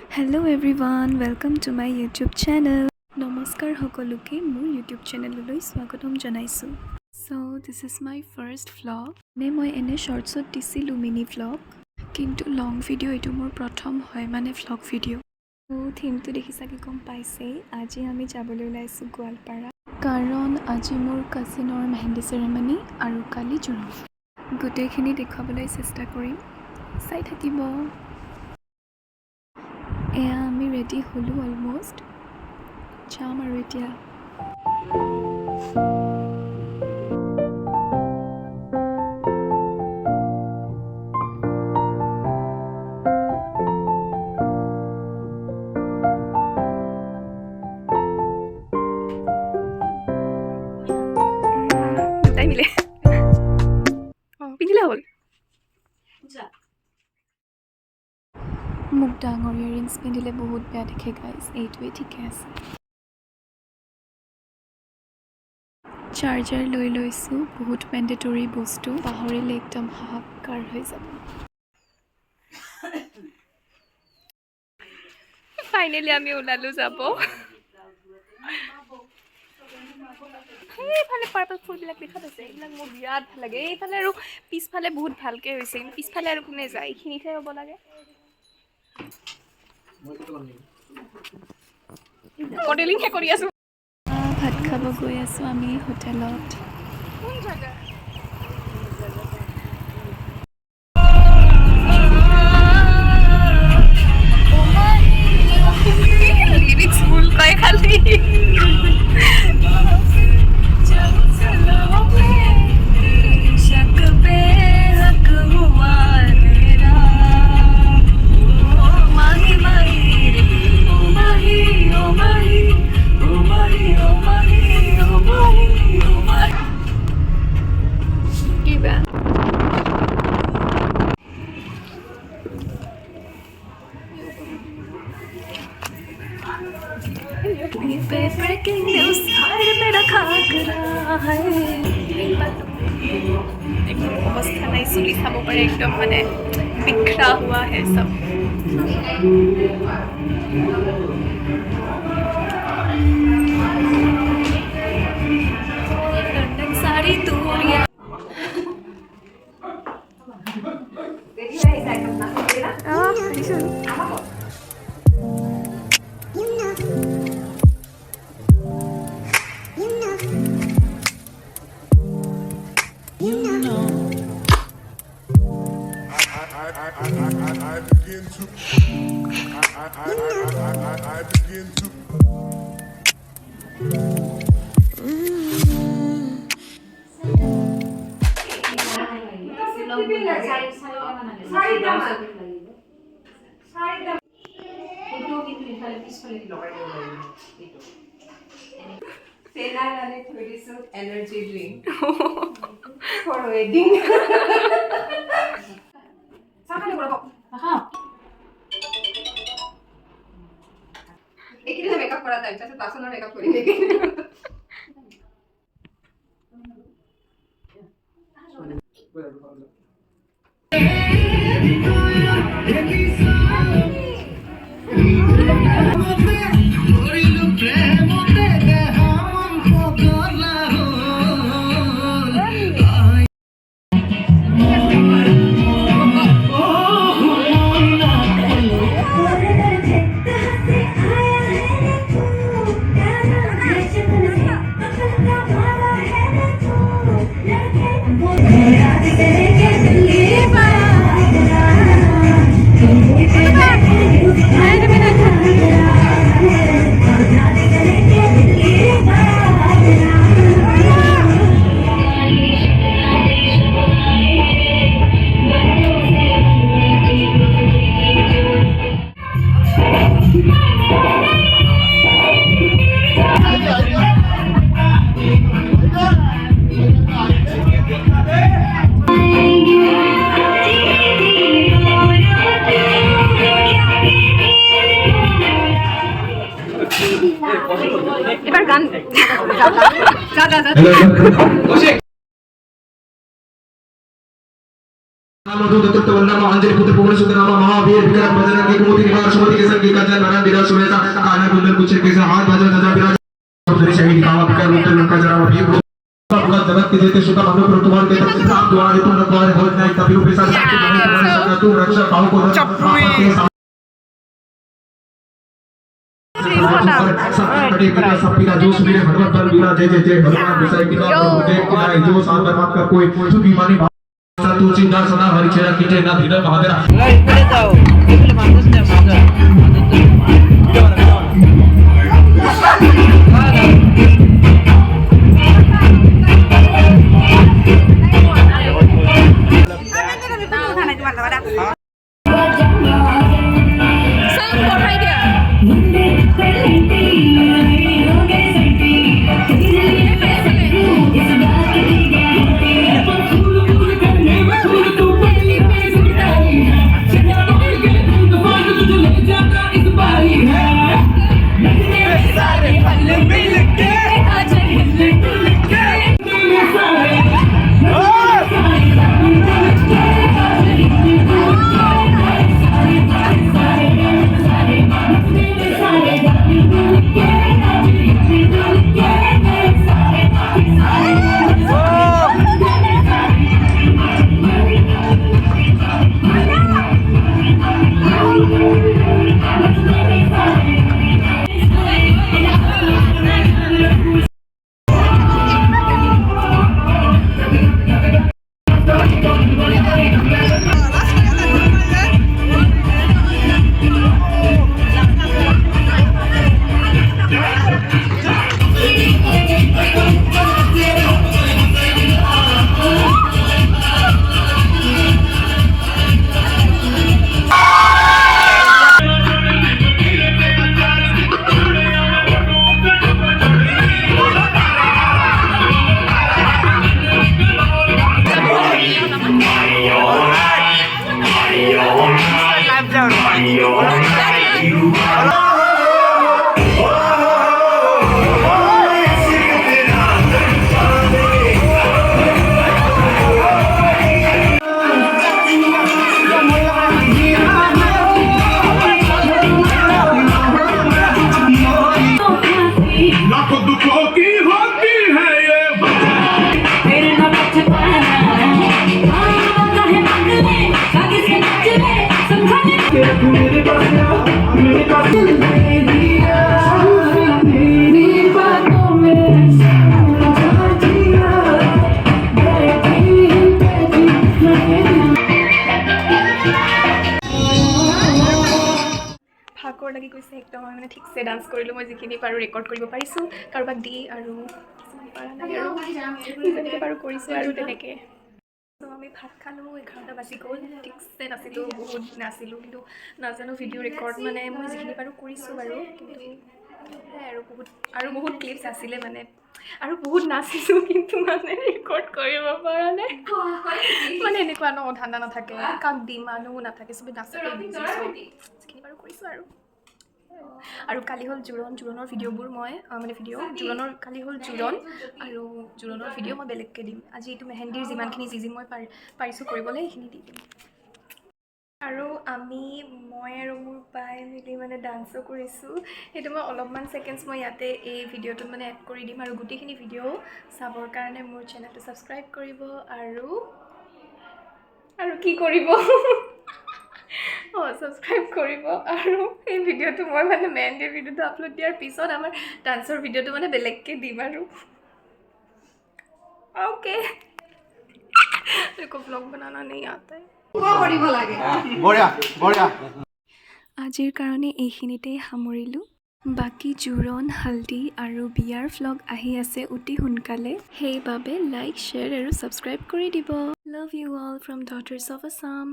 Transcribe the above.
Hello everyone, welcome to my YouTube channel. Namaskar সকলোকে মোৰ YouTube চেনেললৈ স্বাগতম জনাইছো। So this is my first vlog. মই এনে শৰ্টছত দিছিলো মিনি vlog, কিন্তু লং ভিডিও এটো মোৰ প্ৰথম হয় মানে vlog ভিডিও। তো থিমটো দেখি চাগে গম পাইছে, আজি আমি যাবলৈ ওলাইছো গোৱালপাৰা, কাৰণ আজি মোৰ কাজিনৰ মেহেন্দি চেৰেমনি আৰু কালি জোৰোণ। গোটেইখিনি দেখাবলৈ চেষ্টা কৰিম, চাই থাকিব। এয়া আমি ৰেডি হলো অলমোষ্ট, যাম আৰু এতিয়া। দুটাই মিলে পিন্ধিলে হ'ল। মোক ডাঙৰ ইয়াৰিংছ পিন্ধিলে বহুত বেয়া দেখে গাইজ, এইটোৱে ঠিকে আছে। চাৰ্জাৰ লৈ লৈছোঁ, বহুত মেণ্ডেটৰী বস্তু, পাহৰিলে একদম হাহাকাৰ হৈ যাব। ফাইনেলি আমি ওলালো যাব। এইফালে পাৰ্পল ফুলবিলাক লিখাত আছে, এইবিলাক মোৰ বিৰাট ভাল লাগে। এইফালে আৰু পিছফালে বহুত ভালকৈ হৈছে, কিন্তু পিছফালে আৰু কোনে যায়, এইখিনিতহে হ'ব লাগে। মডেলিংহে কৰি আছো। ভাত খাব গৈ আছো আমি হোটেলত। কোন জাগা? লিৰিক্স ভুল কয় খালি। ब्रेकिंग न्यूज में रखा है, एकदम अवस्था नहीं सुनी सब ऊपर एकदम मैंने बिखरा हुआ है सब। लंदन सारी दूरियां I begin to energy drink for wedding. এখানে মেকআপ করা টাইম আছে, তাছাড়া মেকআপ করি নাকি? এবার গান যা যা যা मधु दत्त वंदना अंजलि पुत्र पवन सुंदर नाम महावीर विक्रम बजरंग निकुमोनि निवार सुमति के संग कंचन नरन विराज सुमेधा कान्हा कुंडल कुछ के हाथ बाजा ध्वजा विराज सुंदरी शहीद कावा विक्रम उत्तर लंका जरा भी भगवान जगत के देते सुता मनु पर तुम्हारे के राम द्वारे तुम द्वारे हो नहीं कभी उपसा तू रक्षा पाओ को सबका जो सुबह भगवान बल वीरा जय जय जय भगवान विषय की जो सांबर मात का कोई सुखी मानी तू चिंता सदा हरि चेरा कीटे ना धीरे महादेरा इकडे जाओ इकडे माणूस नाही ভাগৰ লাগি গৈছে একদম মানে ঠিকছে ডান্স কৰিলোঁ মই যিখিনি পাৰোঁ ৰেকৰ্ড কৰিব পাৰিছোঁ কাৰোবাক দি আৰু পৰা নাই আৰু যেনেকৈ পাৰোঁ কৰিছোঁ আৰু তেনেকৈ তো আমি ভাত খালোঁ 11টা বাজি গ'ল ঠিকছে নাছিলোঁ বহুত নাছিলোঁ কিন্তু নাজানো ভিডিঅ' ৰেকৰ্ড মানে মই যিখিনি পাৰোঁ কৰিছোঁ বাৰু কিন্তু আৰু বহুত ক্লিপছ আছিলে মানে আৰু বহুত নাচিছোঁ কিন্তু মানে ৰেকৰ্ড কৰিব পৰা নাই মানে এনেকুৱা ন ঠাণ্ডা নাথাকে কাক দিম মানুহ নাথাকে চবেই নাচাকে যিখিনি বাৰু কৰিছোঁ আৰু কালি হ'ল জোৰোণৰ ভিডিঅ'বোৰ মই মানে জোৰোণৰ কালি হ'ল জোৰোণ আৰু জোৰোণৰ ভিডিঅ' মই বেলেগকৈ দিম আজি এইটো মেহেন্দিৰ যিমানখিনি যি মই পাৰিছোঁ কৰিবলৈ সেইখিনি দি দিম আৰু মই আৰু মোৰ বাই মিলি মানে ডান্সো কৰিছোঁ সেইটো মই অলপমান ছেকেণ্ডছ মই ইয়াতে এই ভিডিঅ'টোত মানে এড কৰি দিম আৰু গোটেইখিনি ভিডিঅ' চাবৰ কাৰণে মোৰ চেনেলটো ছাবস্ক্ৰাইব কৰিব আৰু কি কৰিব ছাবস্ক্ৰাইব কৰিব আৰু এই ভিডিঅ'টো মই মানে মেহেন্দিৰ ভিডিঅ'টো আপলোড দিয়াৰ পিছত আমাৰ ডান্সৰ ভিডিঅ'টো মানে বেলেগকৈ দিম আৰু ओके मेरे को व्लॉग बनाना नहीं आता है আজিৰ কাৰণে এইখিনিতে সামৰিলোঁ বাকী জোৰোণ হালদি আৰু বিয়াৰ ভ্লগ আহি আছে অতি সোনকালে সেইবাবে লাইক শ্বেয়াৰ আৰু ছাবস্ক্ৰাইব কৰি দিব love you all from daughters of Assam